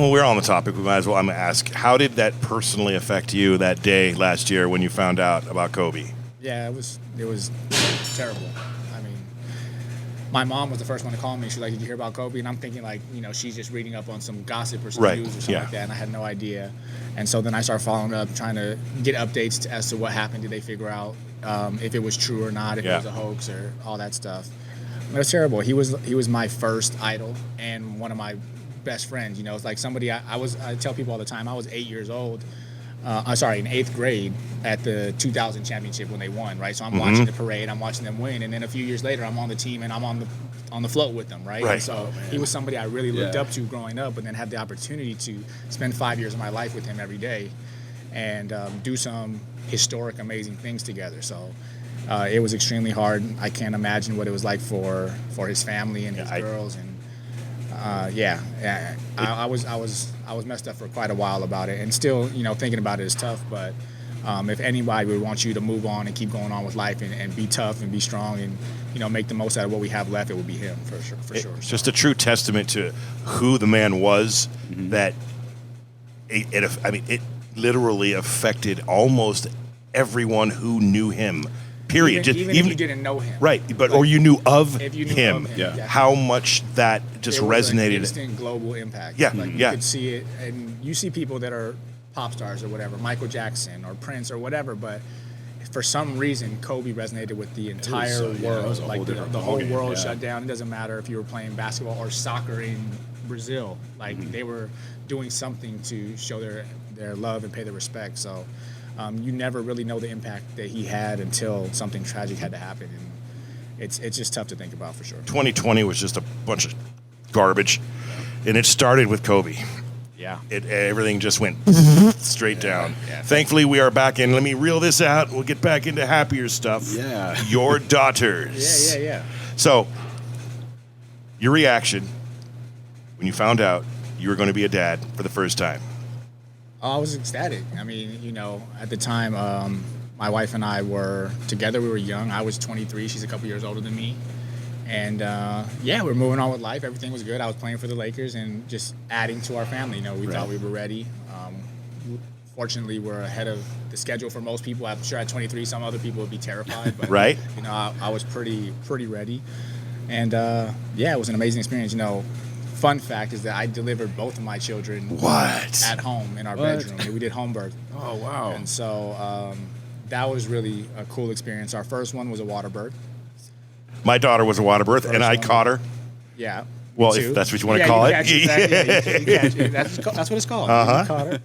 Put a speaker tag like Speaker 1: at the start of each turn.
Speaker 1: well, we're on the topic. We might as well. I'm gonna ask, how did that personally affect you that day last year when you found out about Kobe?
Speaker 2: Yeah, it was terrible. I mean, my mom was the first one to call me. She's like, "Did you hear about Kobe?" And I'm thinking like, she's just reading up on some gossip or some news or something like that, and I had no idea. And so then I started following up, trying to get updates as to what happened. Did they figure out if it was true or not, if it was a hoax or all that stuff? It was terrible. He was my first idol and one of my best friends. It's like somebody I tell people all the time. I was 8 years old. In 8th grade at the 2000 championship when they won, right? So I'm watching the parade, I'm watching them win, and then a few years later, I'm on the team and I'm on the float with them, right? And so he was somebody I really looked up to growing up, but then had the opportunity to spend 5 years of my life with him every day and do some historic, amazing things together. So it was extremely hard. I can't imagine what it was like for his family and his girls and. I was messed up for quite a while about it, and still, thinking about it is tough. But if anybody would want you to move on and keep going on with life and be tough and be strong and make the most out of what we have left, it would be him for sure.
Speaker 1: It's just a true testament to who the man was. That it literally affected almost everyone who knew him. Period.
Speaker 2: Even if you didn't know him,
Speaker 1: right? But or you knew of him,
Speaker 2: Yeah.
Speaker 1: How much that just resonated.
Speaker 2: An instant global impact.
Speaker 1: Yeah,
Speaker 2: you could see it, and you see people that are pop stars or whatever, Michael Jackson or Prince or whatever, but for some reason, Kobe resonated with the entire world. Like the whole world shut down. It doesn't matter if you were playing basketball or soccer in Brazil. Like they were doing something to show their love and pay their respect. So. You never really know the impact that he had until something tragic had to happen, and it's just tough to think about for sure.
Speaker 1: 2020 was just a bunch of garbage, and it started with Kobe.
Speaker 2: Yeah,
Speaker 1: everything just went straight down. Yeah. Thankfully, we are back in. Let me reel this out. We'll get back into happier stuff.
Speaker 3: Yeah,
Speaker 1: your daughters.
Speaker 2: Yeah.
Speaker 1: So, your reaction when you found out you were going to be a dad for the first time?
Speaker 2: I was ecstatic. I mean, at the time, my wife and I were together. We were young. I was 23. She's a couple years older than me. And, we're moving on with life. Everything was good. I was playing for the Lakers and just adding to our family. We thought we were ready. Fortunately, we're ahead of the schedule for most people. I'm sure at 23, some other people would be terrified. But,
Speaker 1: right.
Speaker 2: I was pretty ready. And, it was an amazing experience. Fun fact is that I delivered both of my children at home in our bedroom. We did home birth.
Speaker 3: Oh, wow.
Speaker 2: And so that was really a cool experience. Our first one was a water birth.
Speaker 1: My daughter was a water birth, and I caught her.
Speaker 2: Yeah.
Speaker 1: Well, if that's what you want to call it.
Speaker 2: That's what it's called.
Speaker 1: Uh-huh.
Speaker 2: You caught her.